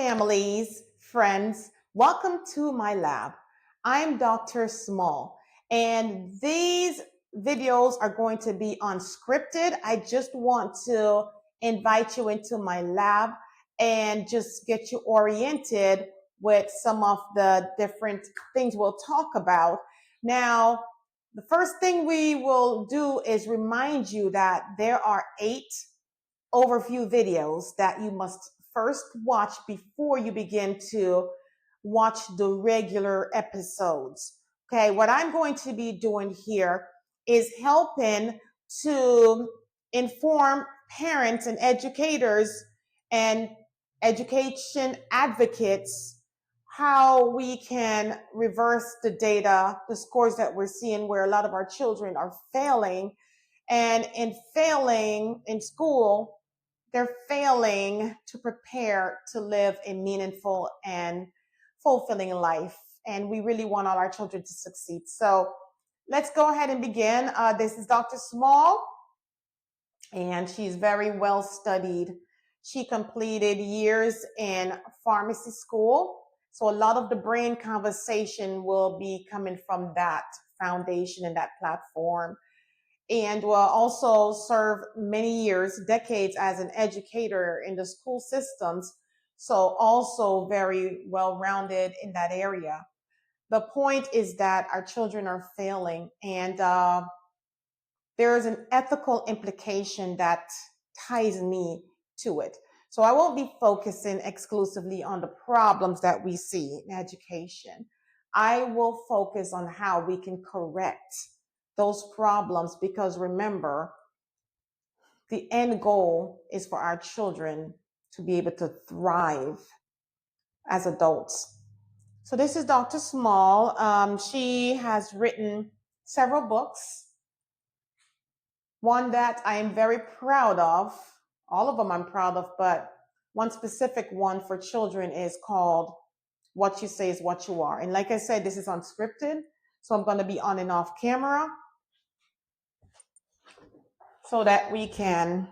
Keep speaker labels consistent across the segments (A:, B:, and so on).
A: families, friends. Welcome to my lab. I'm Dr. Small, and these videos are going to be unscripted. I just want to invite you into my lab and just get you oriented with some of the different things we'll talk about. Now, the first thing we will do is remind you that there are 8 overview videos that you must first watch before you begin to watch the regular episodes. Okay, what I'm going to be doing here is helping to inform parents and educators and education advocates how we can reverse the data, the scores that we're seeing where a lot of our children are failing. And in failing in school, they're failing to prepare to live a meaningful and fulfilling life. And we really want all our children to succeed. So let's go ahead and begin. This is Dr. Small, and she's very well studied. She completed years in pharmacy school. So a lot of the brain conversation will be coming from that foundation and that platform, and will also serve many years, decades as an educator in the school systems. So also very well-rounded in that area. The point is that our children are failing, and there is an ethical implication that ties me to it. So I won't be focusing exclusively on the problems that we see in education. I will focus on how we can correct those problems, because remember, the end goal is for our children to be able to thrive as adults. So this is Dr. Small. She has written several books. One that I am very proud of, all of them I'm proud of, but one specific one for children is called What You Say Is What You Are. And like I said, this is unscripted, so I'm going to be on and off camera so that we can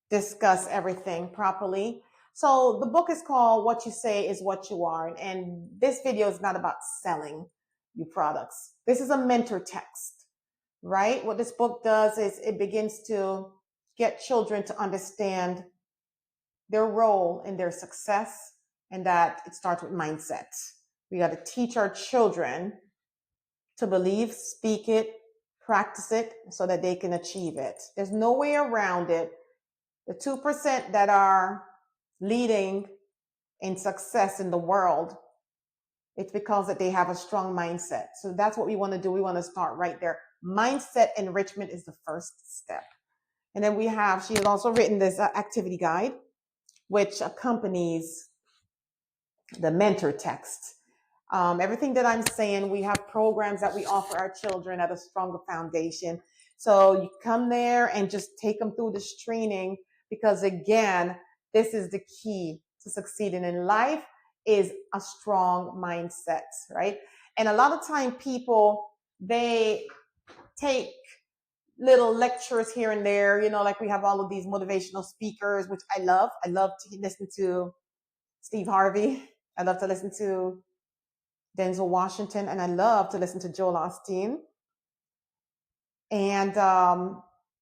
A: discuss everything properly. So the book is called What You Say Is What You Are. And this video is not about selling you products. This is a mentor text, right? What this book does is it begins to get children to understand their role in their success, and that it starts with mindset. We got to teach our children to believe, speak it, practice it so that they can achieve it. There's no way around it. The 2% that are leading in success in the world, it's because that they have a strong mindset. So that's what we want to do. We want to start right there. Mindset enrichment is the first step. And then she has also written this activity guide, which accompanies the mentor text. Everything that I'm saying, we have programs that we offer our children at a stronger foundation. So you come there and just take them through this training, because again, this is the key to succeeding in life, is a strong mindset, right? And a lot of time people, they take little lectures here and there, like we have all of these motivational speakers, which I love. I love to listen to Steve Harvey. I love to listen to Denzel Washington, and I love to listen to Joel Osteen. And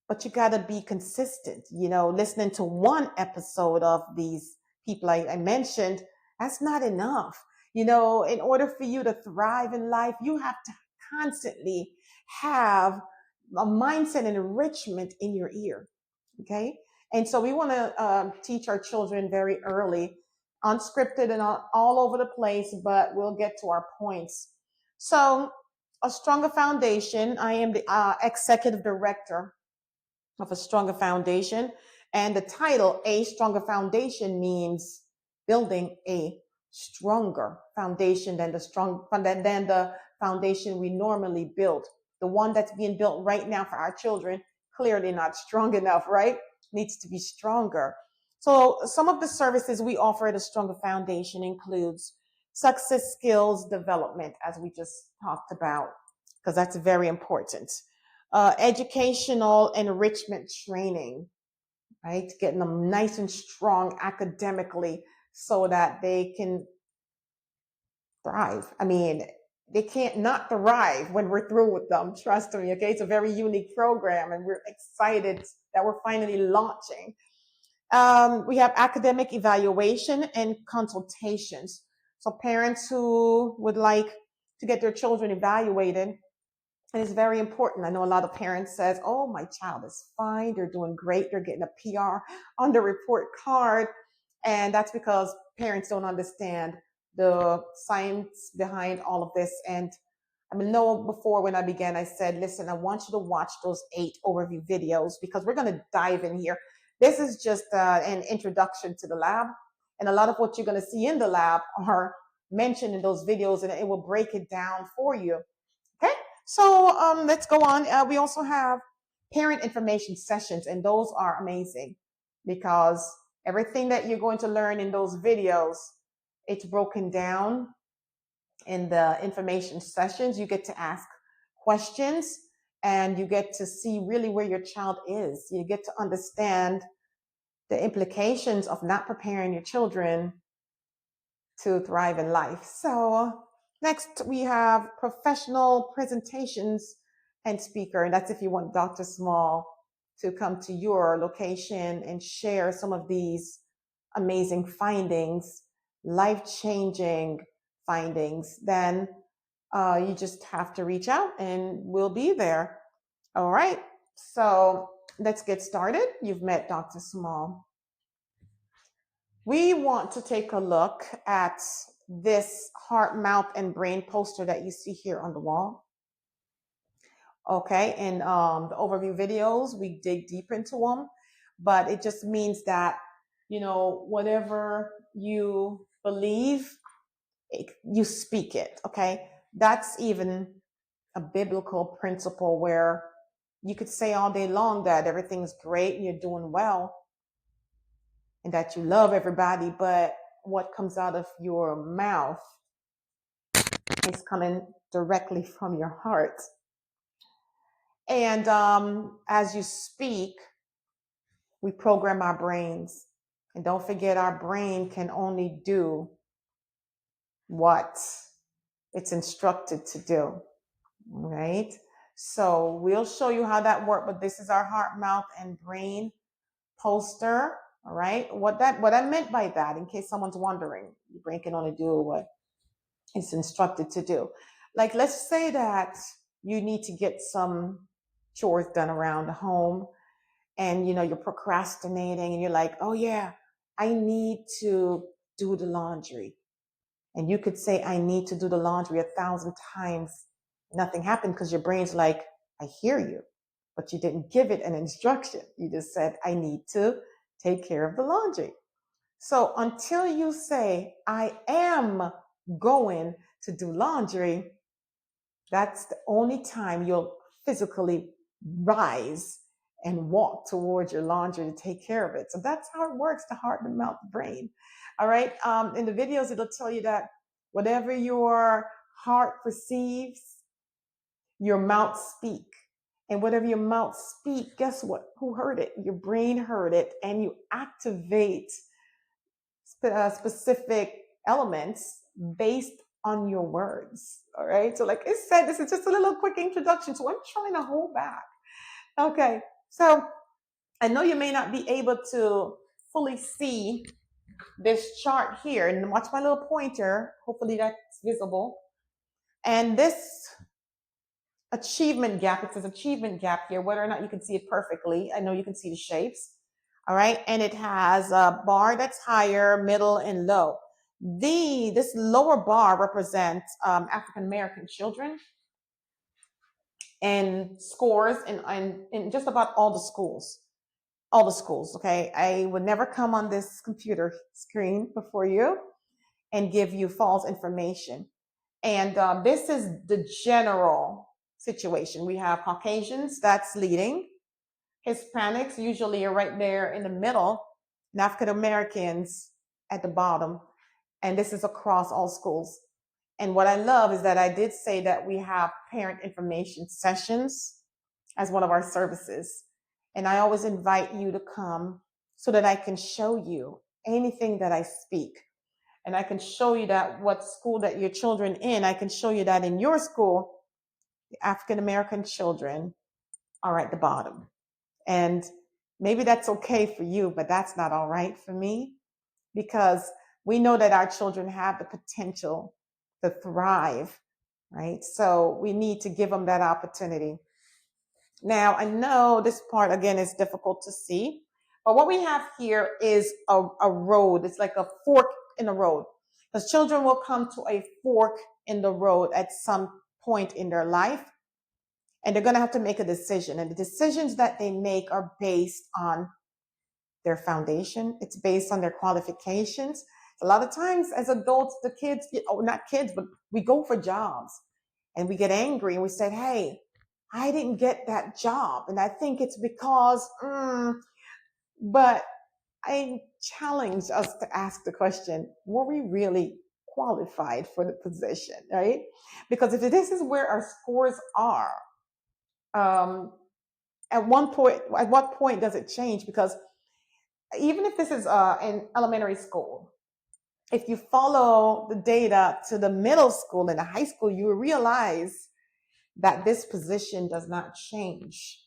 A: but you got to be consistent. Listening to one episode of these people I mentioned, that's not enough. In order for you to thrive in life, you have to constantly have a mindset and enrichment in your ear. Okay. And so we want to teach our children very early, unscripted and all over the place, but we'll get to our points. So a stronger foundation. I am the executive director of a stronger foundation. And the title, A Stronger Foundation, means building a stronger foundation than the foundation we normally build. The one that's being built right now for our children, clearly not strong enough, right? Needs to be stronger. So some of the services we offer at a stronger foundation includes success skills development, as we just talked about, because that's very important. Educational enrichment training, right? Getting them nice and strong academically so that they can thrive. I mean, they can't not thrive when we're through with them. Trust me. Okay. It's a very unique program, and we're excited that we're finally launching. We have academic evaluation and consultations. So parents who would like to get their children evaluated, and it's very important. I know a lot of parents says, "Oh, my child is fine. They're doing great. They're getting a PR on the report card." And that's because parents don't understand the science behind all of this. And I mean, no, before when I began, I said, listen, I want you to watch those 8 overview videos because we're going to dive in here. This is just an introduction to the lab. And a lot of what you're going to see in the lab are mentioned in those videos, and it will break it down for you. Okay, so let's go on. We also have parent information sessions, and those are amazing because everything that you're going to learn in those videos, it's broken down in the information sessions. You get to ask questions, and you get to see really where your child is. You get to understand the implications of not preparing your children to thrive in life. So next we have professional presentations and speaker. And that's if you want Dr. Small to come to your location and share some of these amazing findings, life-changing findings, then you just have to reach out and we'll be there. All right. So let's get started. You've met Dr. Small. We want to take a look at this heart, mouth, and brain poster that you see here on the wall. Okay, in the overview videos, we dig deep into them, but it just means that, you know, whatever you believe, you speak it, okay? That's even a biblical principle where you could say all day long that everything's great and you're doing well, and that you love everybody, but what comes out of your mouth is coming directly from your heart. And as you speak, we program our brains. And don't forget, our brain can only do what it's instructed to do, right? So we'll show you how that works, but this is our heart, mouth, and brain poster. All right, what I meant by that, in case someone's wondering, your brain can only do what it's instructed to do. Like, let's say that you need to get some chores done around the home, and you know you're procrastinating, and you're like, oh yeah, I need to do the laundry. And you could say, I need to do the laundry 1,000 times. Nothing happened because your brain's like, I hear you, but you didn't give it an instruction. You just said, I need to take care of the laundry. So until you say, I am going to do laundry, that's the only time you'll physically rise and walk towards your laundry to take care of it. So that's how it works, the heart, the mouth, the brain. All right. In the videos, it'll tell you that whatever your heart perceives, your mouth speak. And whatever your mouth speak, guess what? Who heard it? Your brain heard it, and you activate specific elements based on your words. All right. So, like I said, this is just a little quick introduction. So, I'm trying to hold back. Okay. So, I know you may not be able to fully see this chart here, and watch my little pointer. Hopefully, that's visible. And this achievement gap, it says achievement gap here, whether or not you can see it perfectly. I know you can see the shapes. All right. And it has a bar that's higher, middle, and low. This lower bar represents African American children and scores in just about all the schools. All the schools. Okay. I would never come on this computer screen before you and give you false information. And this is the general situation. We have Caucasians, that's leading. Hispanics usually are right there in the middle, and African Americans at the bottom. And this is across all schools. And what I love is that I did say that we have parent information sessions as one of our services. And I always invite you to come so that I can show you anything that I speak. And I can show you that what school that your children in, I can show you that in your school, the African American children are at the bottom. And maybe that's okay for you, but that's not all right for me, because we know that our children have the potential to thrive, right? So we need to give them that opportunity. Now, I know this part, again, is difficult to see, but what we have here is a road. It's like a fork in the road, because children will come to a fork in the road at some point in their life, and they're going to have to make a decision. And the decisions that they make are based on their foundation. It's based on their qualifications. A lot of times as adults, the kids, not kids, but we go for jobs and we get angry and we say, hey, I didn't get that job. And I think it's because, but I challenge us to ask the question, were we really qualified for the position, right? Because if this is where our scores are, at what point does it change? Because even if this is in elementary school, if you follow the data to the middle school and the high school, you will realize that this position does not change.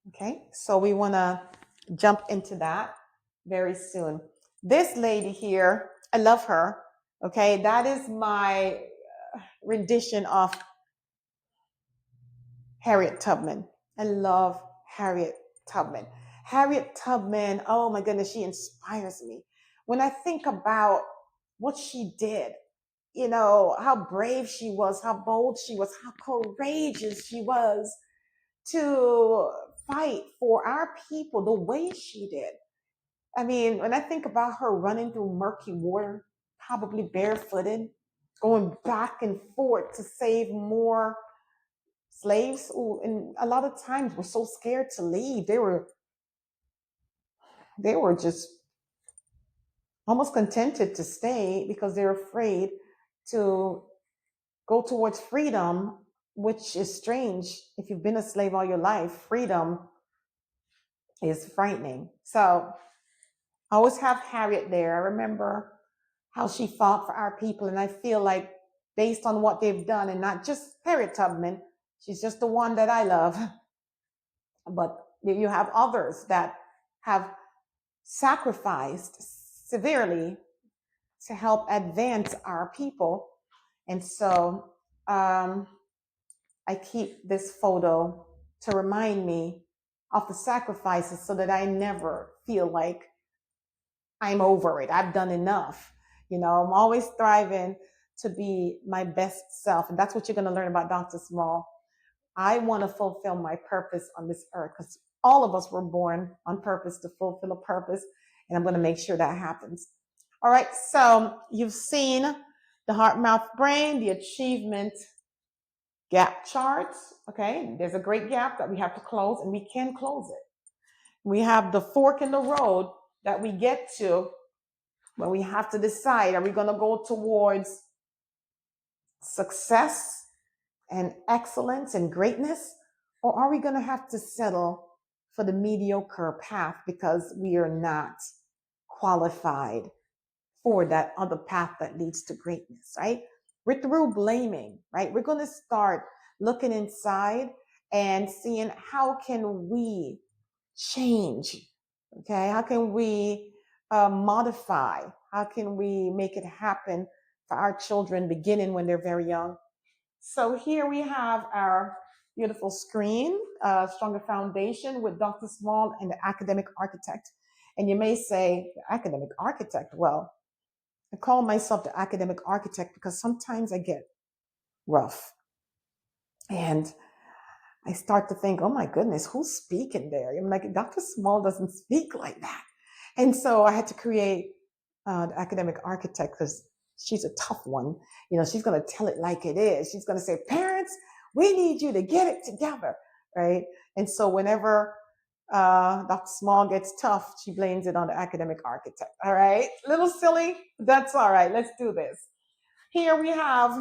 A: Okay, so we want to jump into that very soon. This lady here, I love her. Okay, that is my rendition of Harriet Tubman. I love Harriet Tubman. Harriet Tubman, oh my goodness, she inspires me. When I think about what she did, you know, how brave she was, how bold she was, how courageous she was to fight for our people the way she did. I mean, when I think about her running through murky water, probably barefooted, going back and forth to save more slaves who, and a lot of times were so scared to leave. They were just almost contented to stay because they're afraid to go towards freedom, which is strange. If you've been a slave all your life, freedom is frightening. So I always have Harriet there. I remember how she fought for our people, and I feel like based on what they've done, and not just Harriet Tubman, she's just the one that I love, but you have others that have sacrificed severely to help advance our people. And so I keep this photo to remind me of the sacrifices so that I never feel like I'm over it. I've done enough. You know, I'm always striving to be my best self. And that's what you're going to learn about Dr. Small. I want to fulfill my purpose on this earth, because all of us were born on purpose to fulfill a purpose. And I'm going to make sure that happens. All right. So you've seen the heart, mouth, brain, the achievement gap charts. Okay. There's a great gap that we have to close, and we can close it. We have the fork in the road that we get to when we have to decide, are we going to go towards success and excellence and greatness, or are we going to have to settle for the mediocre path because we are not qualified for that other path that leads to greatness, right? We're through blaming, right? We're going to start looking inside and seeing how can we change, okay? How can we modify? How can we make it happen for our children beginning when they're very young? So here we have our beautiful screen, Stronger Foundation with Dr. Small and the Academic Architect. And you may say, the Academic Architect? Well, I call myself the Academic Architect because sometimes I get rough. And I start to think, oh my goodness, who's speaking there? I'm like, Dr. Small doesn't speak like that. And so I had to create the Academic Architect because she's a tough one. You know, she's going to tell it like it is. She's going to say, parents, we need you to get it together, right? And so whenever Dr. Small gets tough, she blames it on the Academic Architect, all right? A little silly, that's all right. Let's do this. Here we have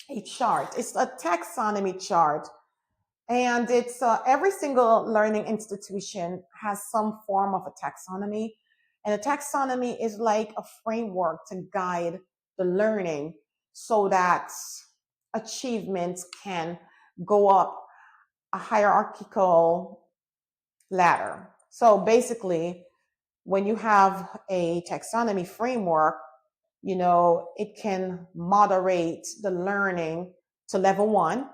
A: a chart. It's a taxonomy chart. And it's every single learning institution has some form of a taxonomy. And a taxonomy is like a framework to guide the learning so that achievements can go up a hierarchical ladder. So basically, when you have a taxonomy framework, it can moderate the learning to level 1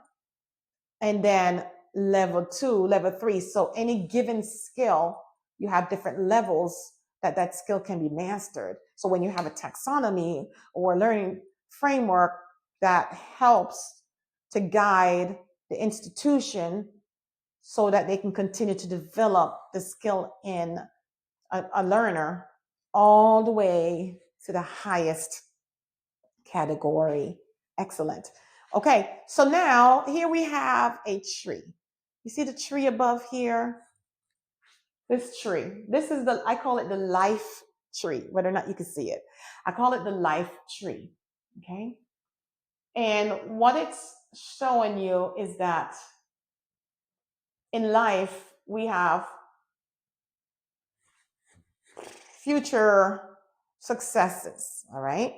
A: and then level 2, level 3. So any given skill, you have different levels that skill can be mastered. So when you have a taxonomy or a learning framework that helps to guide the institution so that they can continue to develop the skill in a learner all the way to the highest category. Excellent. Okay, so now here we have a tree. You see the tree above here? This tree. I call it the life tree, whether or not you can see it. I call it the life tree. Okay? And what it's showing you is that in life, we have future successes, all right?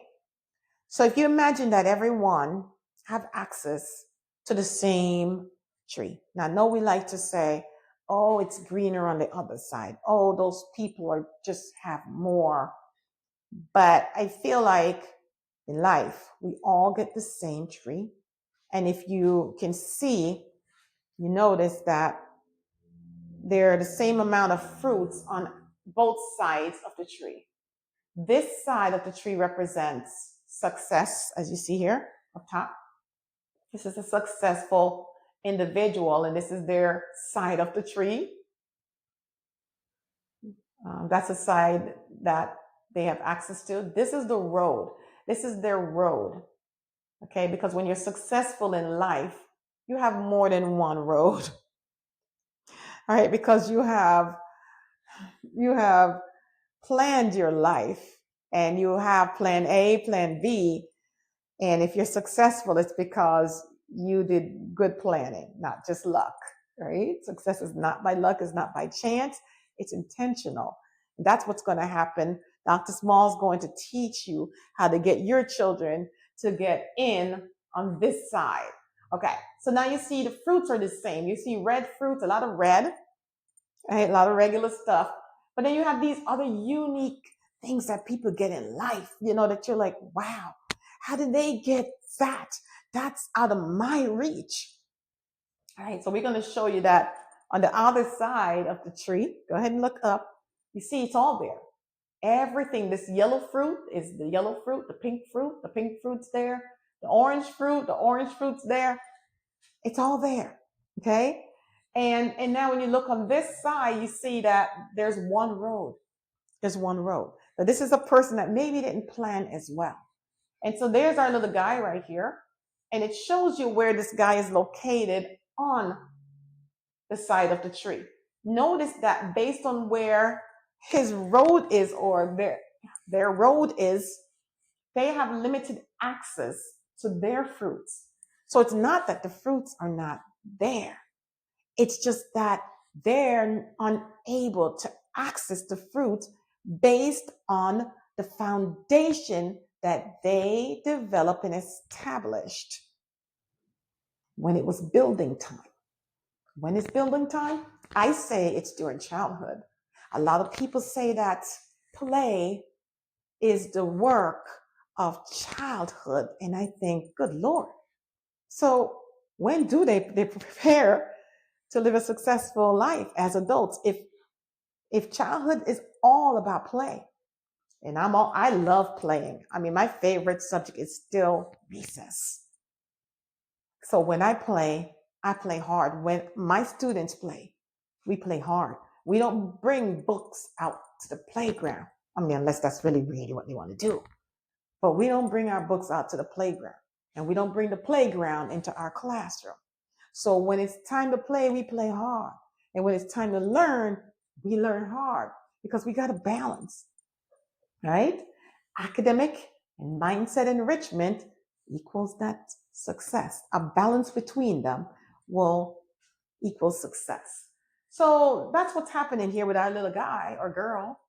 A: So if you imagine that everyone have access to the same tree. Now, I know we like to say, oh, it's greener on the other side. Oh, those people are just have more. But I feel like in life, we all get the same tree. And if you can see, you notice that there are the same amount of fruits on both sides of the tree. This side of the tree represents success, as you see here up top. This is a successful individual, and this is their side of the tree. That's a side that they have access to. This is the road. This is their road. Okay, because when you're successful in life, you have more than one road. All right, because you have planned your life and you have plan A, plan B. And if you're successful, it's because you did good planning, not just luck, right? Success is not by luck, it's not by chance, it's intentional. That's what's going to happen. Dr. Small is going to teach you how to get your children to get in on this side. Okay, so now you see the fruits are the same. You see red fruits, a lot of red, right? A lot of regular stuff. But then you have these other unique things that people get in life, that you're like, wow, how did they get that? That's out of my reach. All right, so we're going to show you that on the other side of the tree. Go ahead and look up. You see, it's all there. Everything, this yellow fruit is the yellow fruit, the pink fruit's there, the orange fruit's there. It's all there, okay? And now when you look on this side, you see that there's one road. There's one road. Now this is a person that maybe didn't plan as well. And so there's our little guy right here. And it shows you where this guy is located on the side of the tree. Notice that based on where his road is or their road is, they have limited access to their fruits. So it's not that the fruits are not there. It's just that they're unable to access the fruit based on the foundation that they developed and established when it was building time. When is building time? I say it's during childhood. A lot of people say that play is the work of childhood. And I think, good Lord. So when do they prepare to live a successful life as adults? If childhood is all about play, and I love playing. I mean, my favorite subject is still recess. So when I play hard. When my students play, we play hard. We don't bring books out to the playground. I mean, unless that's really what they want to do. But we don't bring our books out to the playground. And we don't bring the playground into our classroom. So when it's time to play, we play hard. And when it's time to learn, we learn hard because we got a balance, right? Academic and mindset enrichment equals that success. A balance between them will equals success. So that's what's happening here with our little guy or girl.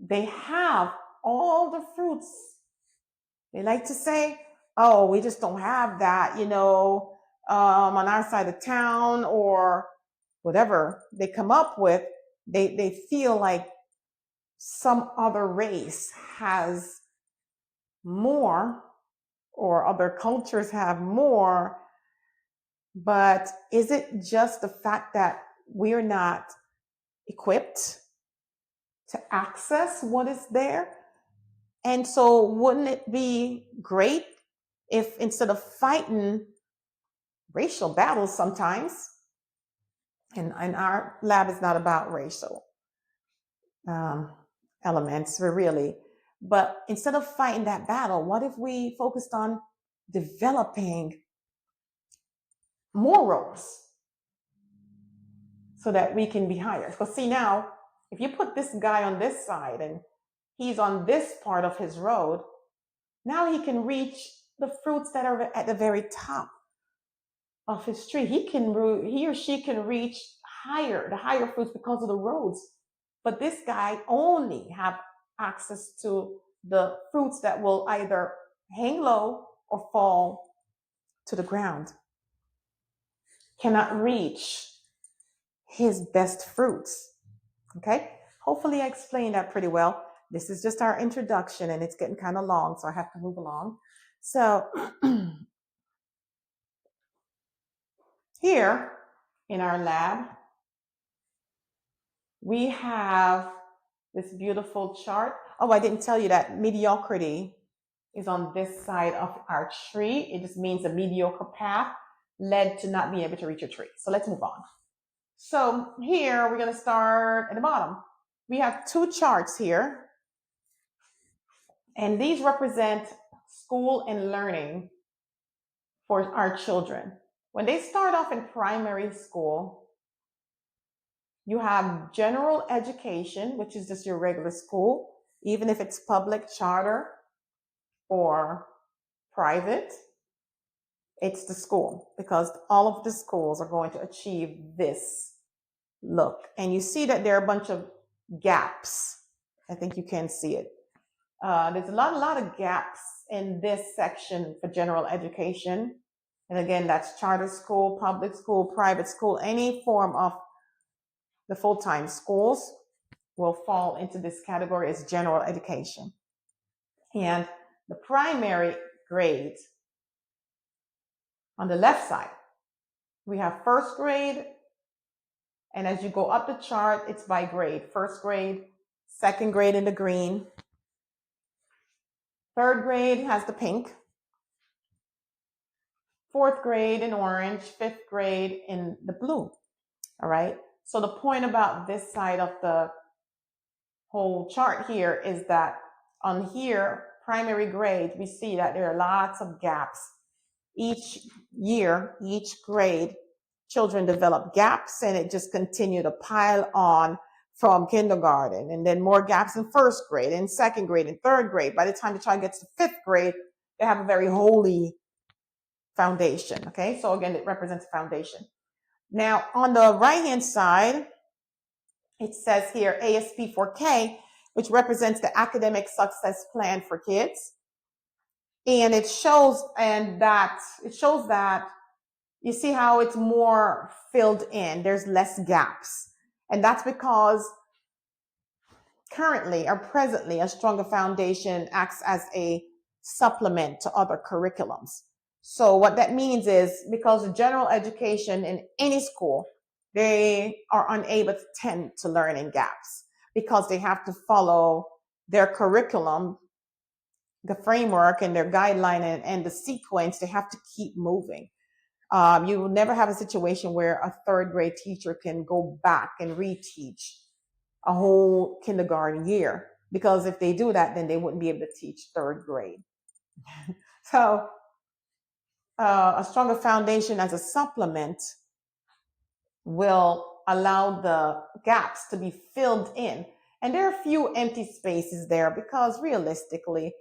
A: They have all the fruits. They like to say, oh, we just don't have that, on our side of town, or whatever they come up with. They feel like some other race has more, or other cultures have more. But is it just the fact that we're not equipped to access what is there? And so wouldn't it be great if, instead of fighting racial battles sometimes, and our lab is not about racial elements, really, but instead of fighting that battle, what if we focused on developing morals so that we can be higher? Because see, now, if you put this guy on this side and he's on this part of his road, now he can reach the fruits that are at the very top of his tree. He or she can reach the higher fruits because of the roads. But this guy only have access to the fruits that will either hang low or fall to the ground. Cannot reach his best fruits. Okay? Hopefully I explained that pretty well. This is just our introduction and it's getting kind of long, so I have to move along. So here in our lab, we have this beautiful chart. Oh, I didn't tell you that mediocrity is on this side of our tree. It just means a mediocre path led to not being able to reach your tree. So let's move on. So here we're going to start at the bottom. We have two charts here, and these represent school and learning for our children. When they start off in primary school, you have general education, which is just your regular school, even if it's public, charter, or private. It's the school, because all of the schools are going to achieve this look. And you see that there are a bunch of gaps. I think you can see it. There's a lot of gaps in this section for general education. And again, that's charter school, public school, private school, any form of the full-time schools will fall into this category as general education. And the primary grades on the left side, we have first grade, and as you go up the chart, it's by grade. First grade, second grade in the green, third grade has the pink, fourth grade in orange, fifth grade in the blue. All right. So the point about this side of the whole chart here is that on here, primary grade, we see that there are lots of gaps. Each year, each grade, children develop gaps, and it just continue to pile on from kindergarten, and then more gaps in first grade and second grade and third grade. By the time the child gets to fifth grade, they have a very holy foundation. Okay, so again, it represents a foundation. Now, on the right-hand side, it says here ASP4K, which represents the academic success plan for kids. And it shows that you see how it's more filled in. There's less gaps. And that's because currently or presently, a stronger foundation acts as a supplement to other curriculums. So what that means is, because of general education in any school, they are unable to tend to learning gaps because they have to follow their curriculum, the framework and their guideline and the sequence. They have to keep moving. You will never have a situation where a third grade teacher can go back and reteach a whole kindergarten year, because if they do that, then they wouldn't be able to teach third grade. So a stronger foundation as a supplement will allow the gaps to be filled in. And there are a few empty spaces there because realistically,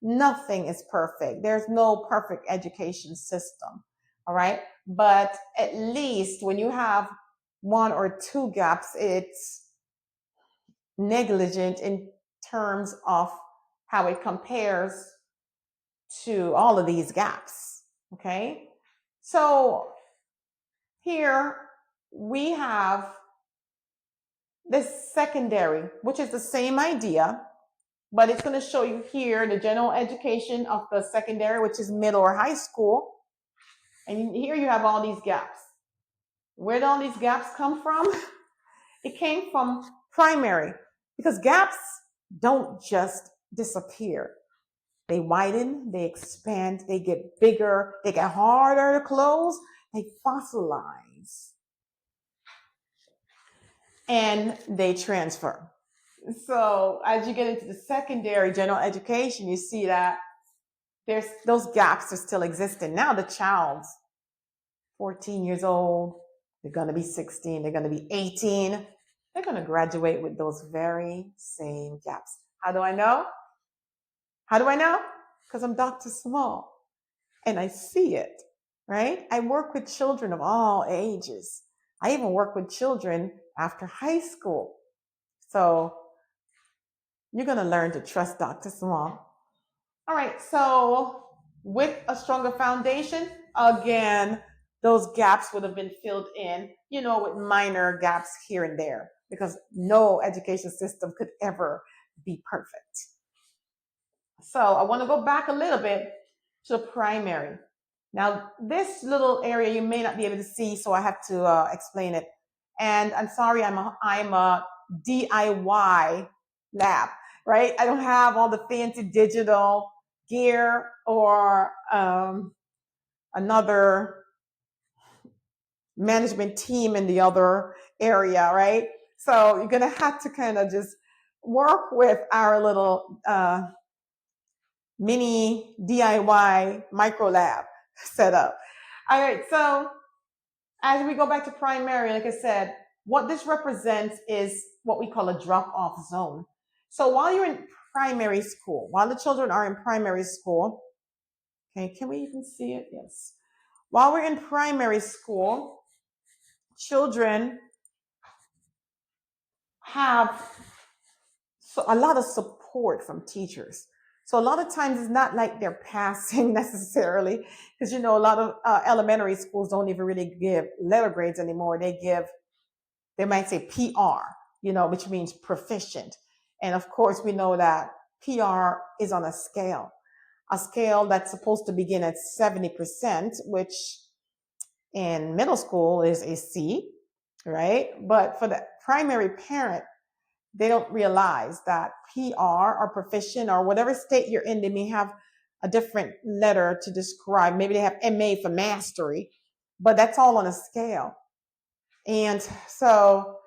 A: nothing is perfect. There's no perfect education system. All right. but at least when you have one or two gaps, it's negligent in terms of how it compares to all of these gaps. Okay, so here we have this secondary, which is the same idea, but it's going to show you here the general education of the secondary, which is middle or high school. And here you have all these gaps. Where did all these gaps come from? It came from primary, because gaps don't just disappear. They widen, they expand, they get bigger, they get harder to close, they fossilize, and they transfer. So as you get into the secondary general education, you see that there's those gaps are still existing. Now the child's 14 years old, they're going to be 16, they're going to be 18. They're going to graduate with those very same gaps. How do I know? How do I know? Because I'm Dr. Small and I see it, right? I work with children of all ages. I even work with children after high school. So you're going to learn to trust Dr. Small. All right, so with a stronger foundation, again, those gaps would have been filled in, with minor gaps here and there, because no education system could ever be perfect. So I want to go back a little bit to primary. Now, this little area you may not be able to see, so I have to explain it. And I'm sorry, I'm a DIY lab, right? I don't have all the fancy digital gear or another management team in the other area, right? So you're gonna have to kind of just work with our little mini DIY micro lab setup. All right, so as we go back to primary, like I said, what this represents is what we call a drop-off zone. So while you're in primary school, while the children are in primary school, okay, can we even see it? Yes. While we're in primary school, children have a lot of support from teachers. So a lot of times it's not like they're passing necessarily, because a lot of elementary schools don't even really give letter grades anymore. They might say PR, which means proficient. And of course, we know that PR is on a scale that's supposed to begin at 70%, which in middle school is a C, right? But for the primary parent, they don't realize that PR or proficient or whatever state you're in, they may have a different letter to describe. Maybe they have MA for mastery, but that's all on a scale. And so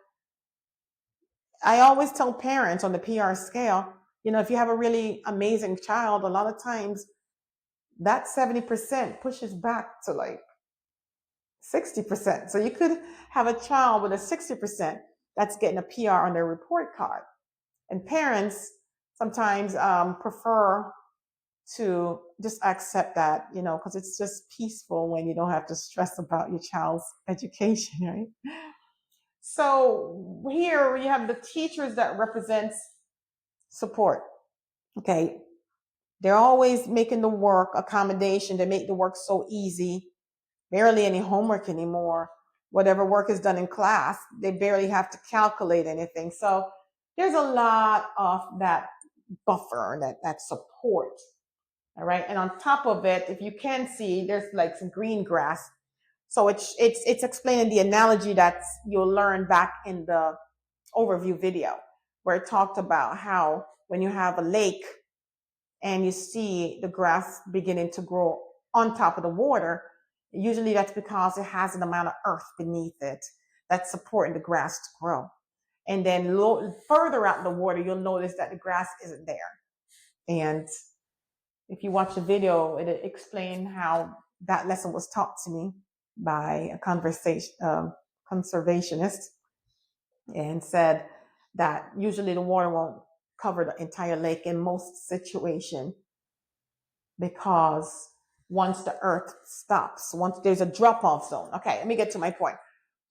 A: I always tell parents on the PR scale, if you have a really amazing child, a lot of times that 70% pushes back to like 60%. So you could have a child with a 60% that's getting a PR on their report card. And parents sometimes prefer to just accept that, because it's just peaceful when you don't have to stress about your child's education, right? So here we have the teachers that represents support. Okay. They're always making the work accommodation. They make the work so easy. Barely any homework anymore. Whatever work is done in class, they barely have to calculate anything. So there's a lot of that buffer, that support. All right. And on top of it, if you can see, there's like some green grass. So it's explaining the analogy that you'll learn back in the overview video, where it talked about how when you have a lake and you see the grass beginning to grow on top of the water, usually that's because it has an amount of earth beneath it that's supporting the grass to grow. And then further out in the water, you'll notice that the grass isn't there. And if you watch the video, it explained how that lesson was taught to me by a conservationist, and said that usually the water won't cover the entire lake in most situations, because once the earth stops, once there's a drop-off zone. Okay, let me get to my point.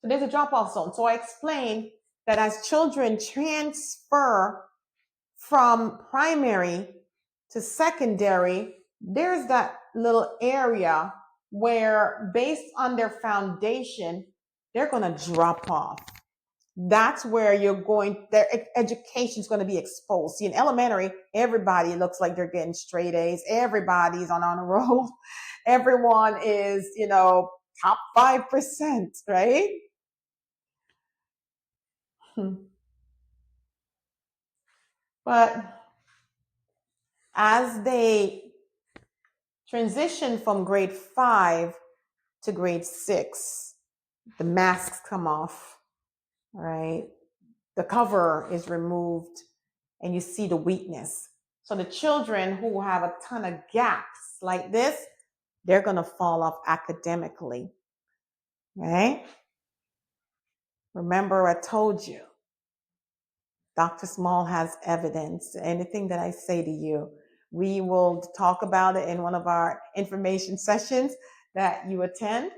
A: So there's a drop-off zone. So I explained that as children transfer from primary to secondary, there's that little area where based on their foundation, they're going to drop off. That's where their education is going to be exposed. See, in elementary, everybody looks like they're getting straight A's. Everybody's on honor roll. Everyone is, top 5%, right? But as they transition from grade 5 to grade 6, the masks come off, right? The cover is removed and you see the weakness. So the children who have a ton of gaps like this, they're going to fall off academically, right? Remember, I told you, Dr. Small has evidence. Anything that I say to you, we will talk about it in one of our information sessions that you attend.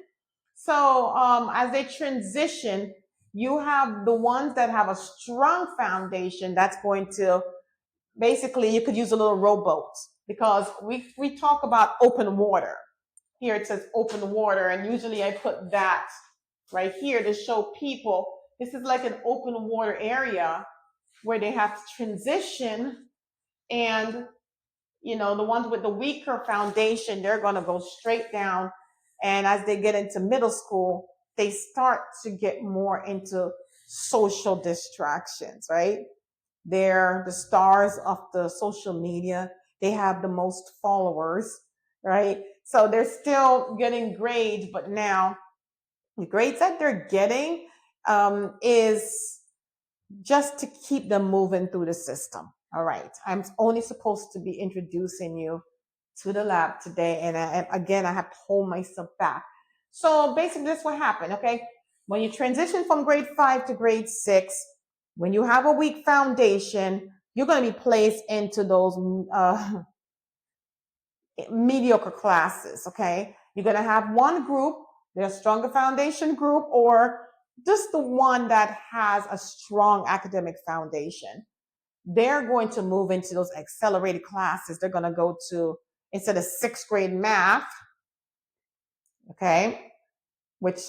A: So as they transition, you have the ones that have a strong foundation that's going to, basically, you could use a little rowboat, because we talk about open water. Here it says open water, and usually I put that right here to show people this is like an open water area where they have to transition, and the ones with the weaker foundation, they're going to go straight down, and as they get into middle school, they start to get more into social distractions, right? They're the stars of the social media. They have the most followers, right? So they're still getting grades, but now the grades that they're getting is just to keep them moving through the system. All right. I'm only supposed to be introducing you to the lab today. And again, I have to hold myself back. So basically, this is what happened. Okay. When you transition from grade 5 to grade 6, when you have a weak foundation, you're going to be placed into those mediocre classes. Okay. You're going to have one group, their stronger foundation group, or just the one that has a strong academic foundation. They're going to move into those accelerated classes. They're going to go to, instead of 6th grade math, okay, which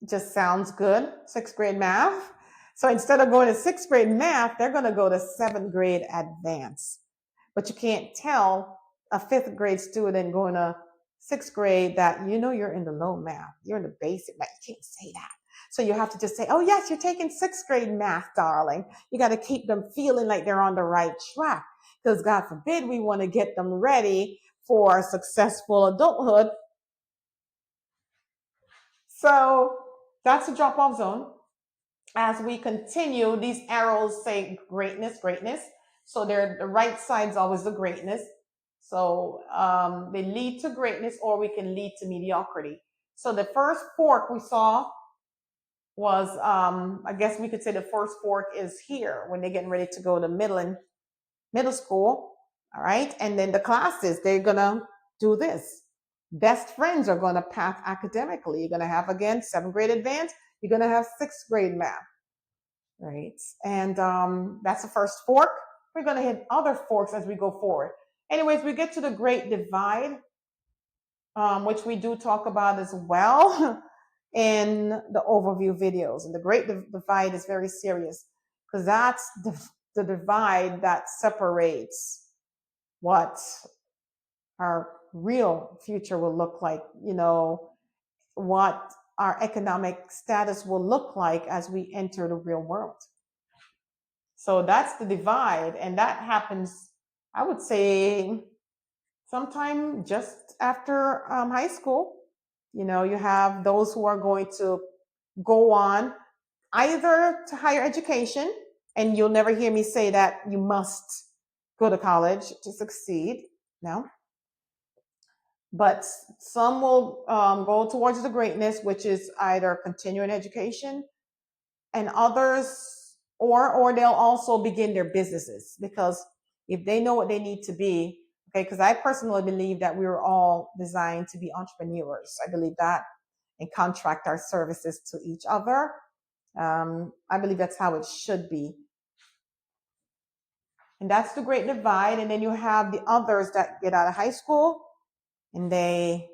A: just sounds good, 6th grade math. So instead of going to 6th grade math, they're going to go to 7th grade advanced. But you can't tell a 5th grade student going to 6th grade that you're in the low math, you're in the basic math. You can't say that. So you have to just say, oh yes, you're taking 6th grade math, darling. You got to keep them feeling like they're on the right track, because God forbid we want to get them ready for successful adulthood. So that's the drop-off zone. As we continue, these arrows say greatness, greatness. So the right side is always the greatness. So they lead to greatness, or we can lead to mediocrity. So the first fork we saw was, I guess we could say the first fork is here when they're getting ready to go to middle school. All right. And then the classes, they're going to do this. Best friends are going to path academically. You're going to have, again, 7th grade advanced. You're going to have 6th grade math. Right. And that's the first fork. We're going to hit other forks as we go forward. Anyways, we get to the Great Divide, which we do talk about as well in the overview videos. And the Great Divide is very serious, because that's the divide that separates what our real future will look like, what our economic status will look like as we enter the real world. So that's the divide. And that happens, I would say, sometime just after high school. You have those who are going to go on either to higher education, and you'll never hear me say that you must go to college to succeed. No. But some will go towards the greatness, which is either continuing education, and others, or they'll also begin their businesses, because if they know what they need to be, Okay, because I personally believe that we were all designed to be entrepreneurs. I believe that, and contract our services to each other. I believe that's how it should be. And that's the great divide. And then you have the others that get out of high school and they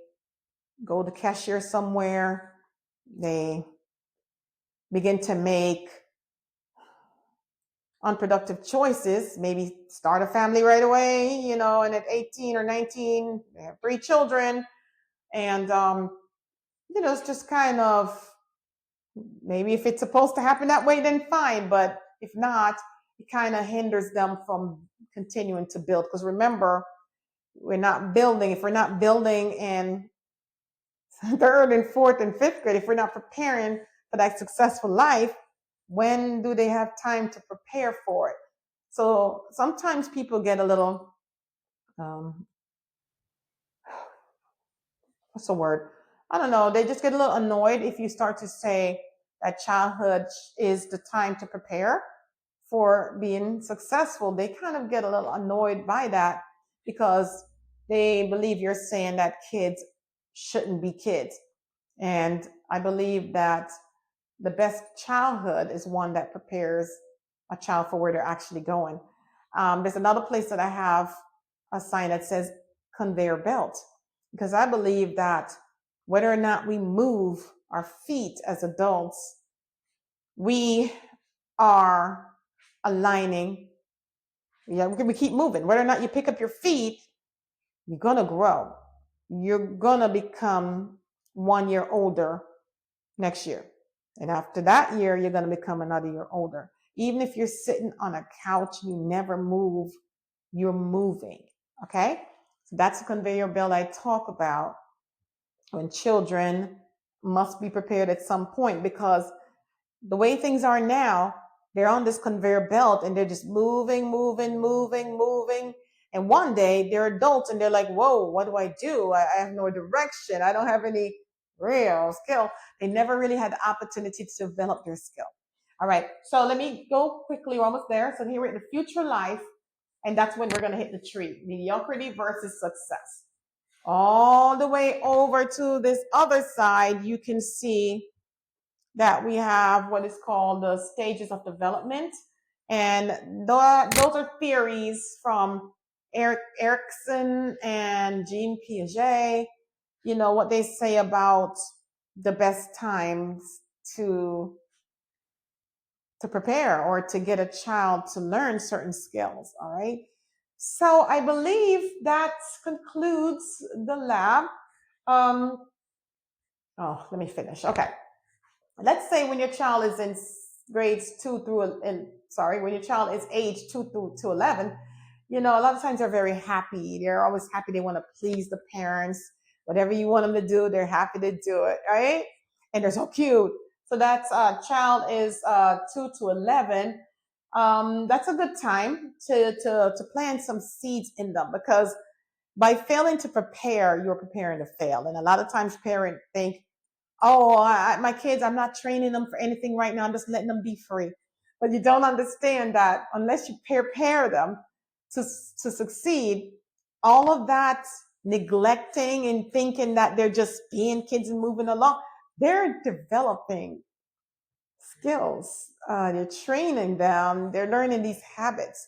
A: go to cashier somewhere. They begin to make unproductive choices, maybe start a family right away, and at 18 or 19, they have 3 children. And, it's just kind of, maybe if it's supposed to happen that way, then fine. But if not, it kind of hinders them from continuing to build. Because remember, we're not building. If we're not building in 3rd and 4th and 5th grade, if we're not preparing for that successful life, when do they have time to prepare for it? So sometimes people get a little, what's the word? I don't know. They just get a little annoyed if you start to say that childhood is the time to prepare for being successful. They kind of get a little annoyed by that because they believe you're saying that kids shouldn't be kids. And I believe that the best childhood is one that prepares a child for where they're actually going. There's another place that I have a sign that says conveyor belt, because I believe that whether or not we move our feet as adults, we are aligning. Yeah, we keep moving. Whether or not you pick up your feet, you're going to grow. You're going to become 1 year older next year. And after that year, you're going to become another year older. Even if you're sitting on a couch, you never move, you're moving. Okay? So that's a conveyor belt I talk about, when children must be prepared at some point, because the way things are now, they're on this conveyor belt and they're just moving, moving, moving, moving. And one day they're adults and they're like, whoa, what do I do? I have no direction. I don't have any real skill. They never really had the opportunity to develop their skill. All right. So let me go quickly. We're almost there. So here we're in the future life. And that's when we're going to hit the tree. Mediocrity versus success. All the way over to this other side, you can see that we have what is called the stages of development. And those are theories from Erikson and Jean Piaget, what they say about the best times to prepare or to get a child to learn certain skills. All right. So I believe that concludes the lab. Let me finish. Okay. Let's say when your child is in grades 2 through, when your child is age 2 through to 11, a lot of times they're very happy. They're always happy. They want to please the parents. Whatever you want them to do, they're happy to do it, right? And they're so cute. So that's child is 2 to 11. That's a good time to plant some seeds in them, because by failing to prepare, you're preparing to fail. And a lot of times parents think, oh, my kids, I'm not training them for anything right now. I'm just letting them be free. But you don't understand that unless you prepare them to succeed, all of that neglecting and thinking that they're just being kids and moving along, they're developing skills. They're training them. They're learning these habits.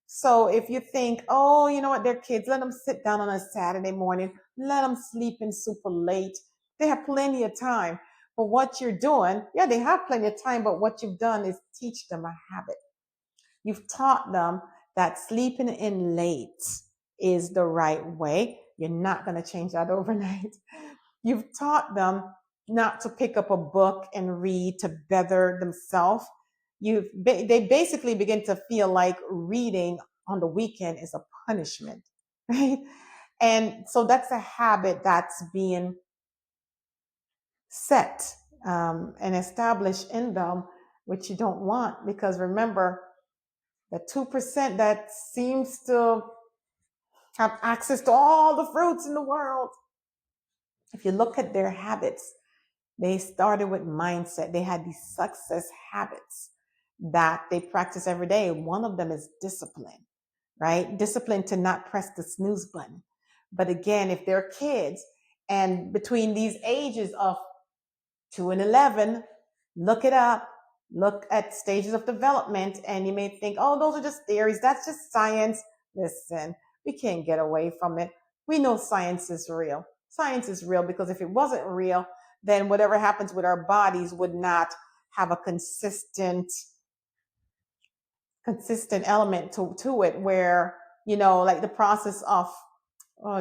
A: So if you think, oh, you know what, they're kids, let them sit down on a Saturday morning, let them sleep in super late. They have plenty of time. But what you're doing, yeah, they have plenty of time, but what you've done is teach them a habit. You've taught them that sleeping in late is the right way. You're not going to change that overnight. You've taught them not to pick up a book and read to better themselves. They basically begin to feel like reading on the weekend is a punishment, right? And so that's a habit that's being set and established in them, which you don't want, because remember, the 2% that seems to have access to all the fruits in the world, if you look at their habits, they started with mindset. They had these success habits that they practice every day. One of them is discipline. right? Discipline to not press the snooze button. But again, if they're kids and between these ages of 2 and 11, look it up, look at stages of development, and you may think, oh, those are just theories. That's just science. Listen, we can't get away from it. We know science is real. Science is real because if it wasn't real, then whatever happens with our bodies would not have a consistent element to it where, like the process of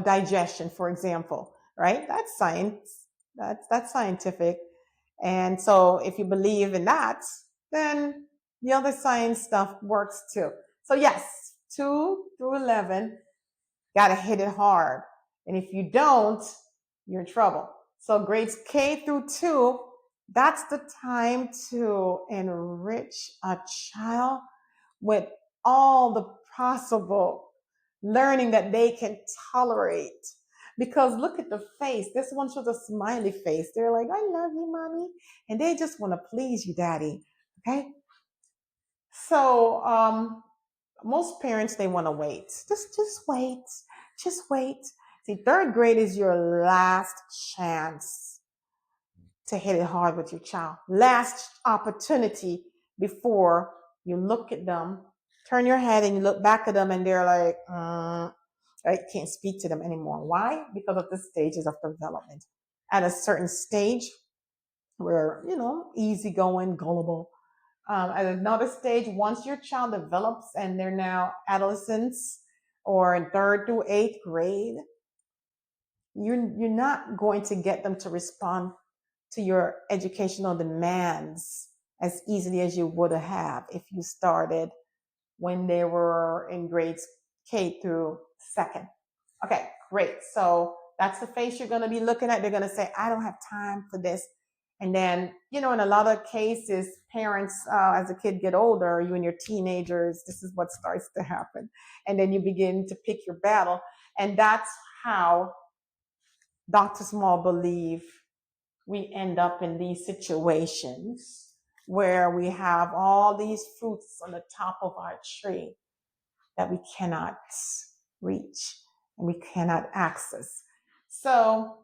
A: digestion, for example, right? That's science. That's scientific. And so if you believe in that, then the other science stuff works too. So yes, 2 through 11, got to hit it hard. And if you don't, you're in trouble. So grades K through 2, that's the time to enrich a child with all the possible learning that they can tolerate. Because look at the face. This one shows a smiley face. They're like, I love you, mommy. And they just want to please you, daddy. Okay? So most parents, they want to wait. Just wait. Just wait. See, third grade is your last chance to hit it hard with your child. Last opportunity before you look at them, turn your head and you look back at them and they're like, I can't speak to them anymore. Why? Because of the stages of development. At a certain stage, we're, easygoing, gullible. At another stage, once your child develops and they're now adolescents or in third through eighth grade, you're not going to get them to respond to your educational demands as easily as you would have if you started when they were in grades K through second. Okay, great. So that's the face you're going to be looking at. They're going to say, I don't have time for this. And then, in a lot of cases, parents, as the kid get older, you and your teenagers, this is what starts to happen. And then you begin to pick your battle. And that's how Dr. Small believe we end up in these situations where we have all these fruits on the top of our tree that we cannot reach and we cannot access. So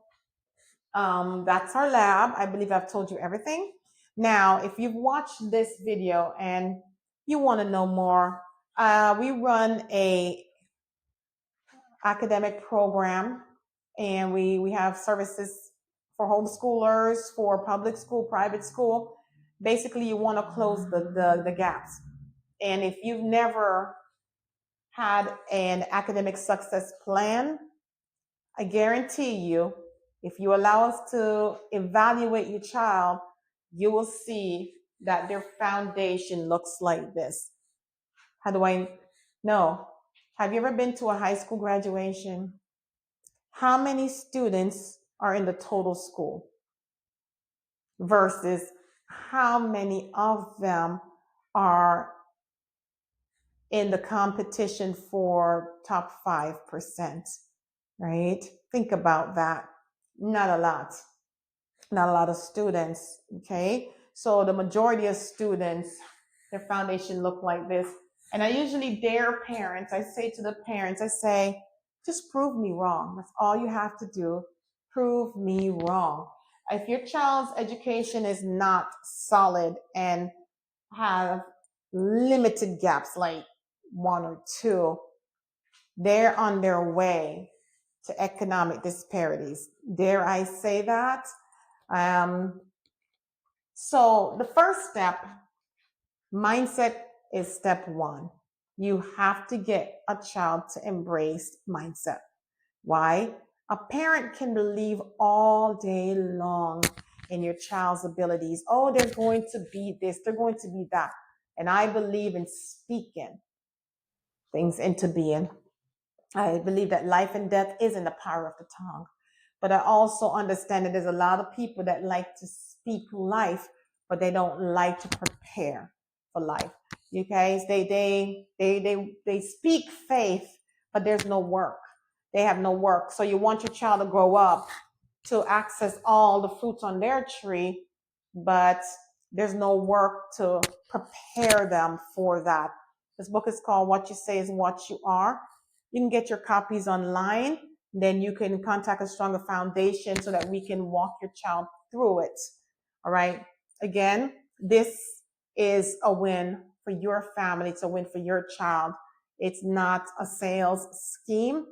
A: that's our lab. I believe I've told you everything. Now, if you've watched this video and you want to know more, we run a academic program and we have services for homeschoolers, for public school, private school. Basically, you want to close the gaps. And if you've never had an academic success plan, I guarantee you, if you allow us to evaluate your child, you will see that their foundation looks like this. How do I know? Have you ever been to a high school graduation? How many students are in the total school versus how many of them are in the competition for top 5%, right? Think about that. Not a lot. Not a lot of students, okay? So the majority of students, their foundation look like this. And I usually dare parents, I say to the parents, I say, just prove me wrong. That's all you have to do. Prove me wrong. If your child's education is not solid and have limited gaps, like 1 or 2, they're on their way to economic disparities. Dare I say that? So the first step, mindset, is step 1. You have to get a child to embrace mindset. Why? A parent can believe all day long in your child's abilities. Oh, they're going to be this, they're going to be that. And I believe in speaking things into being. I believe that life and death is in the power of the tongue. But I also understand that there's a lot of people that like to speak life, but they don't like to prepare for life. You guys, they speak faith, but there's no work. They have no work. So you want your child to grow up to access all the fruits on their tree, but there's no work to prepare them for that. This book is called What You Say is What You Are. You can get your copies online. Then you can contact a Stronger Foundation so that we can walk your child through it. All right. Again, this is a win for your family. It's a win for your child. It's not a sales scheme.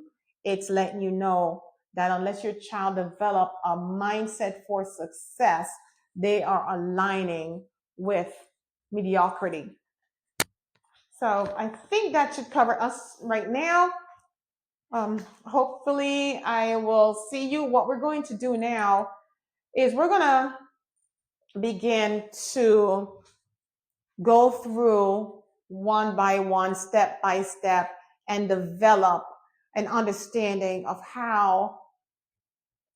A: It's letting you know that unless your child develop a mindset for success, they are aligning with mediocrity. So I think that should cover us right now. Hopefully I will see you. What we're going to do now is we're going to begin to go through one by one, step by step, and develop an understanding of how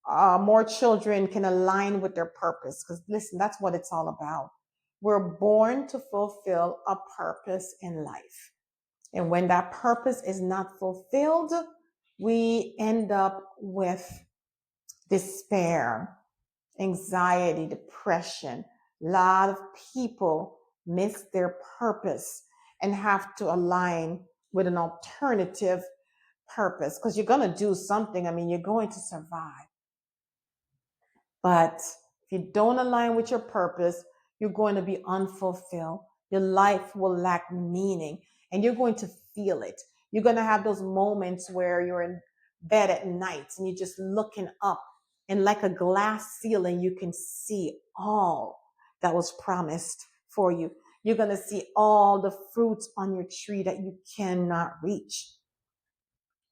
A: more children can align with their purpose. Because listen, that's what it's all about. We're born to fulfill a purpose in life. And when that purpose is not fulfilled, we end up with despair, anxiety, depression. A lot of people miss their purpose and have to align with an alternative purpose because you're going to do something. I mean, you're going to survive. But if you don't align with your purpose, you're going to be unfulfilled. Your life will lack meaning and you're going to feel it. You're going to have those moments where you're in bed at night and you're just looking up and like a glass ceiling, you can see all that was promised for you. You're going to see all the fruits on your tree that you cannot reach.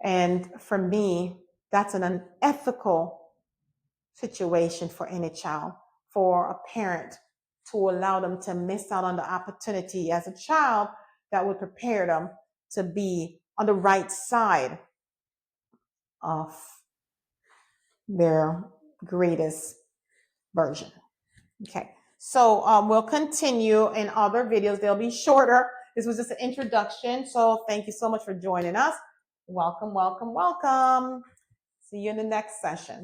A: And for me, that's an unethical situation for any child, for a parent to allow them to miss out on the opportunity as a child that would prepare them to be on the right side of their greatest version. Okay, so we'll continue in other videos. They'll be shorter. This was just an introduction. So thank you so much for joining us. Welcome, welcome, welcome. See you in the next session.